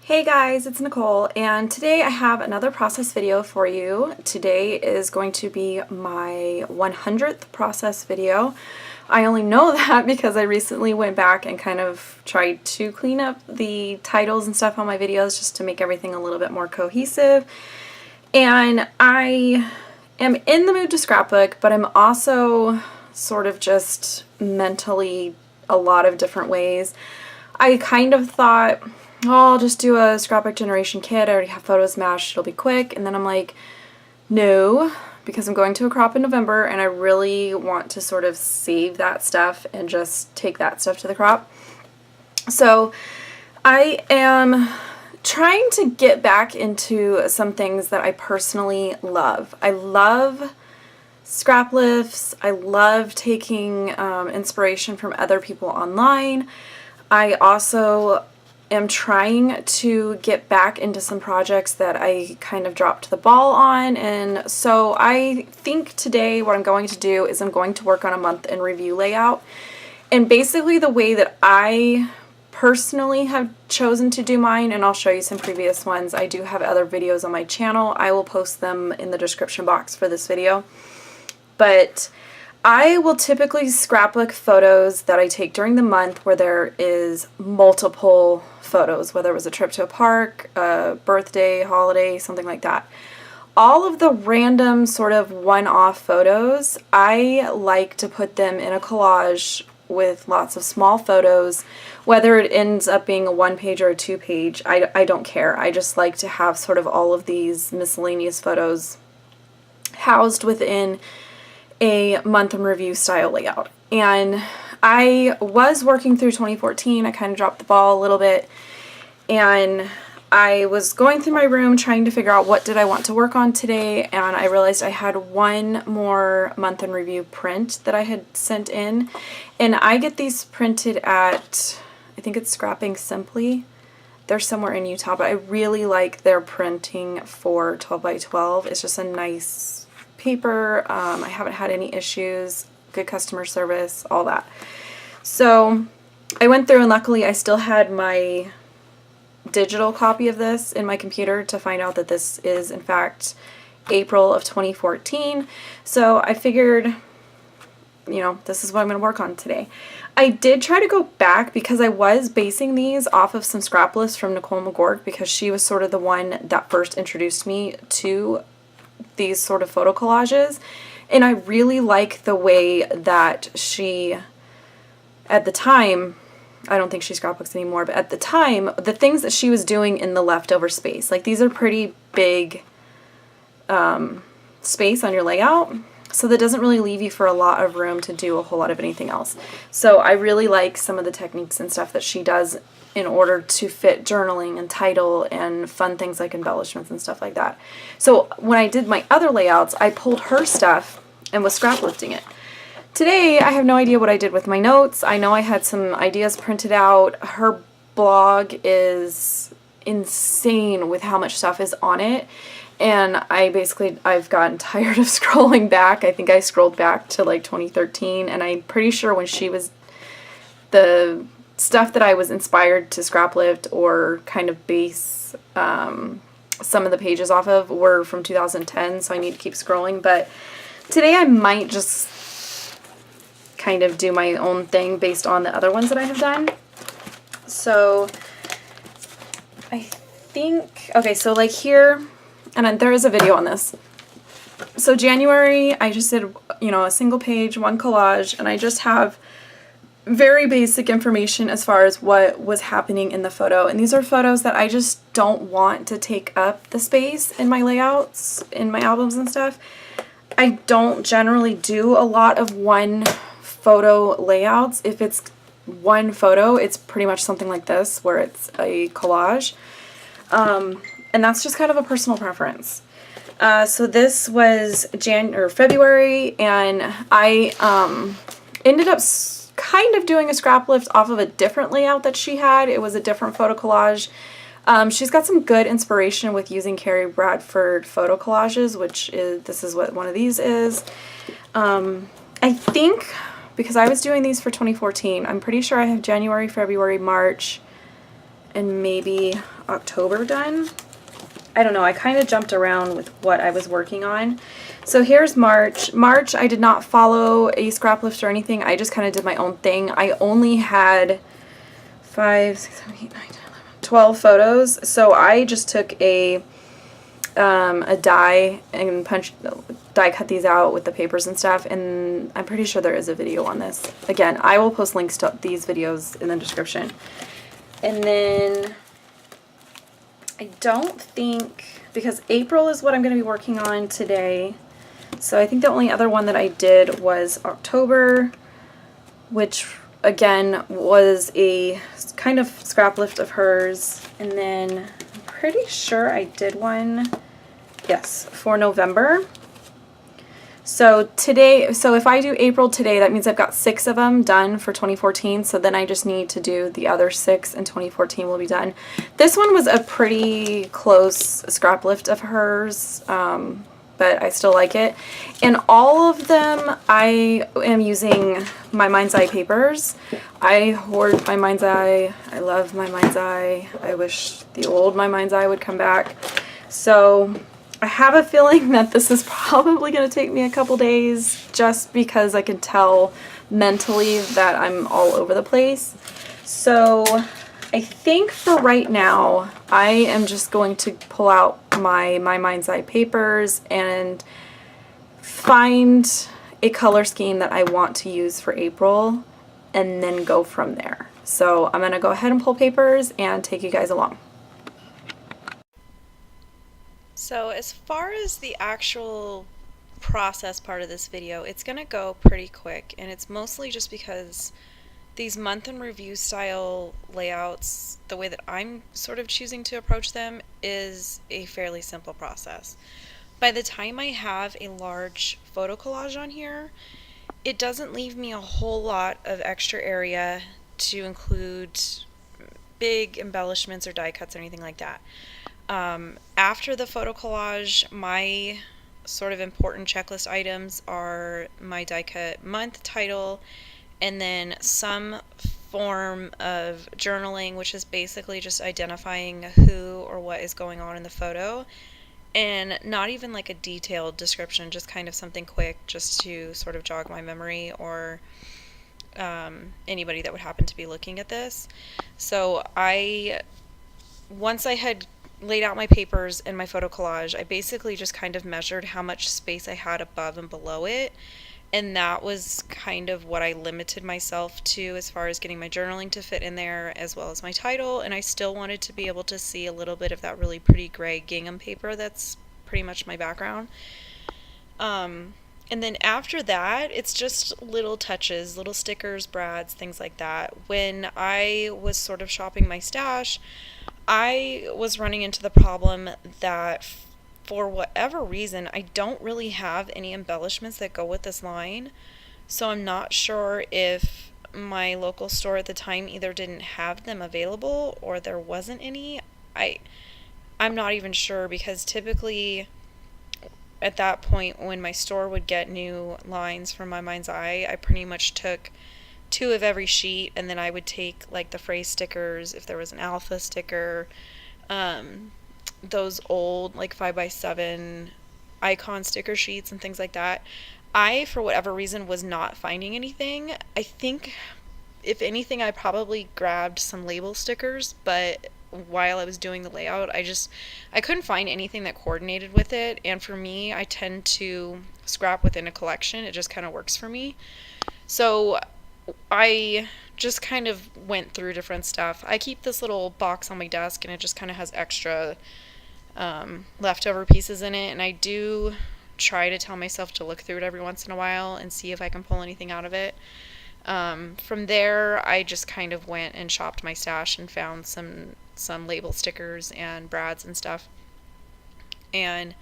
Hey guys, it's Nicole, and today I have another process video for you. Today is going to be my 100th process video. I only know that because I recently went back and kind of tried to clean up the titles and stuff on my videos just to make everything a little bit more cohesive. And I am in the mood to scrapbook, but I'm also sort of just mentally a lot of different ways. I kind of thought, oh, I'll just do a scrapbook generation kit. I already have photos mashed. It'll be quick. And then I'm like, no, because I'm going to a crop in November and I really want to sort of save that stuff and just take that stuff to the crop. So I am trying to get back into some things that I personally love. I love scrap lifts. I love taking inspiration from other people online. I also am trying to get back into some projects that I kind of dropped the ball on, and so I think today what I'm going to do is I'm going to work on a month in review layout. And basically the way that I personally have chosen to do mine, and I'll show you some previous ones. I do have other videos on my channel. I will post them in the description box for this video. But I will typically scrapbook photos that I take during the month where there is multiple photos, whether it was a trip to a park, a birthday, holiday, something like that. All of the random sort of one-off photos, I like to put them in a collage with lots of small photos. Whether it ends up being a one-page or a two-page, I don't care. I just like to have sort of all of these miscellaneous photos housed within a month in review style layout. And I was working through 2014. I kind of dropped the ball a little bit, and I was going through my room trying to figure out what did I want to work on today, and I realized I had one more month in review print that I had sent in, and I get these printed at, I think it's Scrapping Simply. They're somewhere in Utah, but I really like their printing for 12 by 12. It's just a nice paper. I haven't had any issues, good customer service, all that. So I went through, and luckily I still had my digital copy of this in my computer to find out that this is in fact April of 2014. So I figured, you know, this is what I'm going to work on today. I did try to go back because I was basing these off of some scrap lists from Nicole McGork, because she was sort of the one that first introduced me to these sort of photo collages, and I really like the way that she, at the time, I don't think she scrapbooks anymore, but at the time, the things that she was doing in the leftover space, like these are pretty big space on your layout, so that doesn't really leave you for a lot of room to do a whole lot of anything else. So I really like some of the techniques and stuff that she does in order to fit journaling and title and fun things like embellishments and stuff like that. So when I did my other layouts, I pulled her stuff and was scraplifting it. Today, I have no idea what I did with my notes. I know I had some ideas printed out. Her blog is insane with how much stuff is on it. And I've gotten tired of scrolling back. I think I scrolled back to like 2013, and I'm pretty sure when she was, the stuff that I was inspired to scraplift or kind of base some of the pages off of were from 2010, so I need to keep scrolling. But today I might just kind of do my own thing based on the other ones that I have done. So I think, okay, so like here, and there is a video on this. So January, I just did, you know, a single page, one collage, and I just have very basic information as far as what was happening in the photo. And these are photos that I just don't want to take up the space in my layouts, in my albums and stuff. I don't generally do a lot of one photo layouts. If it's one photo, it's pretty much something like this, where it's a collage. And that's just kind of a personal preference. So this was February, and I ended up kind of doing a scrap lift off of a different layout that she had. It was a different photo collage. She's got some good inspiration with using Carrie Bradford photo collages, which is, this is what one of these is. I think because I was doing these for 2014, I'm pretty sure I have January, February, March, and maybe October done. I don't know, I kind of jumped around with what I was working on. So here's March. March, I did not follow a scrap list or anything. I just kind of did my own thing. I only had 5, 6, 7, 8, 9, 10, 11, 12 photos. So I just took a die and die cut these out with the papers and stuff, and I'm pretty sure there is a video on this. Again, I will post links to these videos in the description. And then I don't think, because April is what I'm going to be working on today, so I think the only other one that I did was October, which again was a kind of scrap lift of hers. And then I'm pretty sure I did one, yes, for November. So today, so if I do April today, that means I've got 6 of them done for 2014. So then I just need to do the other 6 and 2014 will be done. This one was a pretty close scrap lift of hers, but I still like it. And all of them, I am using my Mind's Eye papers. I hoard my Mind's Eye. I love my Mind's Eye. I wish the old my Mind's Eye would come back. So I have a feeling that this is probably going to take me a couple days, just because I can tell mentally that I'm all over the place. So I think for right now, I am just going to pull out my Mind's Eye papers and find a color scheme that I want to use for April and then go from there. So I'm going to go ahead and pull papers and take you guys along. So as far as the actual process part of this video, it's going to go pretty quick, and it's mostly just because these month in review style layouts, the way that I'm sort of choosing to approach them, is a fairly simple process. By the time I have a large photo collage on here, it doesn't leave me a whole lot of extra area to include big embellishments or die cuts or anything like that. After the photo collage, my sort of important checklist items are my die cut month, title, and then some form of journaling, which is basically just identifying who or what is going on in the photo, and not even like a detailed description, just kind of something quick just to sort of jog my memory, or anybody that would happen to be looking at this. So once I had laid out my papers and my photo collage, I basically just kind of measured how much space I had above and below it, and that was kind of what I limited myself to as far as getting my journaling to fit in there, as well as my title. And I still wanted to be able to see a little bit of that really pretty gray gingham paper that's pretty much my background. And then after that, it's just little touches, little stickers, brads, things like that. When I was sort of shopping my stash, I was running into the problem that for whatever reason, I don't really have any embellishments that go with this line. So I'm not sure if my local store at the time either didn't have them available or there wasn't any. I'm not even sure, because typically at that point when my store would get new lines from my Mind's Eye, I pretty much took 2 of every sheet, and then I would take like the phrase stickers, if there was an alpha sticker, those old like 5x7 icon sticker sheets and things like that. I, for whatever reason, was not finding anything. I think if anything, I probably grabbed some label stickers, but while I was doing the layout, I couldn't find anything that coordinated with it. And for me, I tend to scrap within a collection. It just kind of works for me. So I just kind of went through different stuff. I keep this little box on my desk, and it just kind of has extra leftover pieces in it, and I do try to tell myself to look through it every once in a while and see if I can pull anything out of it. From there, I just kind of went and shopped my stash and found some label stickers and brads and stuff. And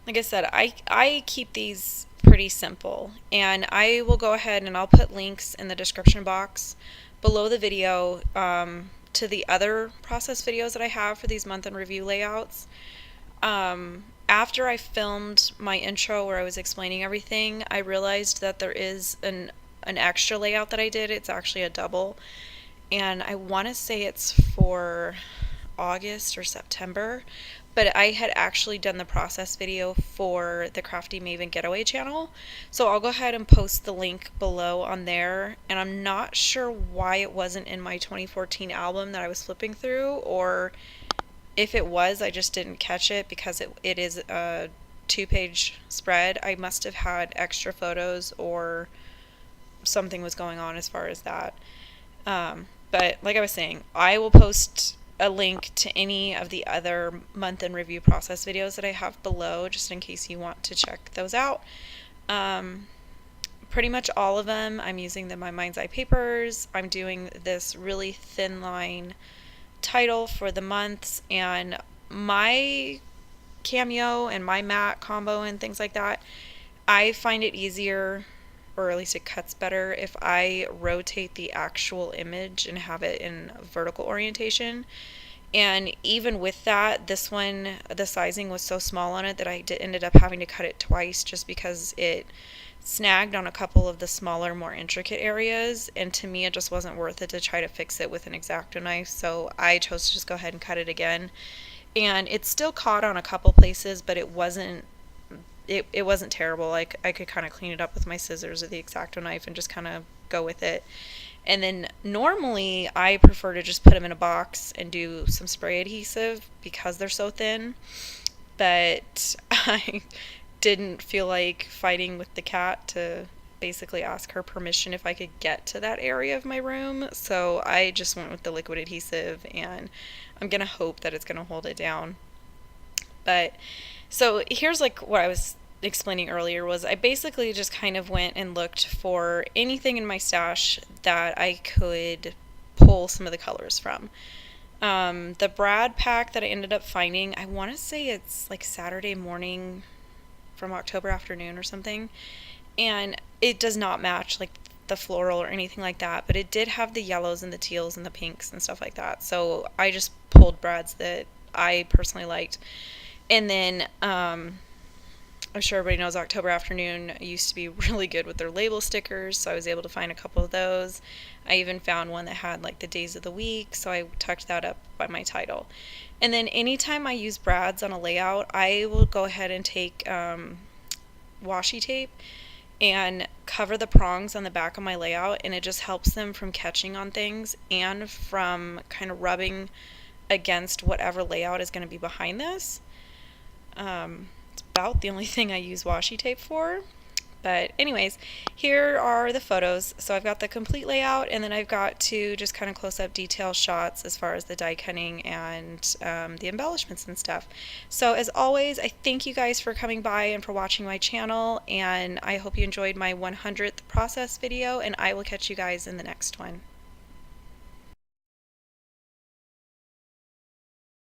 like I said, I keep these pretty simple, and I will go ahead and I'll put links in the description box below the video to the other process videos that I have for these month in review layouts. After I filmed my intro where I was explaining everything, I realized that there is an extra layout that I did. It's actually a double, and I want to say it's for August or September, but I had actually done the process video for the Crafty Maven Getaway channel. So I'll go ahead and post the link below on there, and I'm not sure why it wasn't in my 2014 album that I was flipping through, or if it was, I just didn't catch it because it is a 2-page spread. I must have had extra photos or something was going on as far as that. But like I was saying, I will post a link to any of the other month in review process videos that I have below, just in case you want to check those out. Pretty much all of them, I'm using my Mind's Eye papers. I'm doing this really thin line title for the months, and my cameo and my matte combo and things like that, I find it easier, or at least it cuts better, if I rotate the actual image and have it in vertical orientation. And even with that, this one, the sizing was so small on it that I ended up having to cut it twice just because it snagged on a couple of the smaller, more intricate areas, and to me it just wasn't worth it to try to fix it with an X-Acto knife, so I chose to just go ahead and cut it again. And it still caught on a couple places, but it wasn't terrible. Like, I could kind of clean it up with my scissors or the X-Acto knife and just kind of go with it. And then normally I prefer to just put them in a box and do some spray adhesive because they're so thin, but I didn't feel like fighting with the cat to basically ask her permission if I could get to that area of my room, so I just went with the liquid adhesive, and I'm gonna hope that it's gonna hold it down. But so here's like what I was explaining earlier, was I basically just kind of went and looked for anything in my stash that I could pull some of the colors from. The Brad pack that I ended up finding, I want to say it's like Saturday morning from October afternoon or something, and it does not match like the floral or anything like that, but it did have the yellows and the teals and the pinks and stuff like that, so I just pulled Brad's that I personally liked. And then I'm sure everybody knows October Afternoon used to be really good with their label stickers, so I was able to find a couple of those. I even found one that had like the days of the week, so I tucked that up by my title. And then anytime I use Brad's on a layout, I will go ahead and take washi tape and cover the prongs on the back of my layout, and it just helps them from catching on things and from kind of rubbing against whatever layout is going to be behind this. It's about the only thing I use washi tape for. But anyways, here are the photos. So I've got the complete layout, and then I've got two just kind of close-up detail shots as far as the die cutting and the embellishments and stuff. So as always, I thank you guys for coming by and for watching my channel, and I hope you enjoyed my 100th process video, and I will catch you guys in the next one.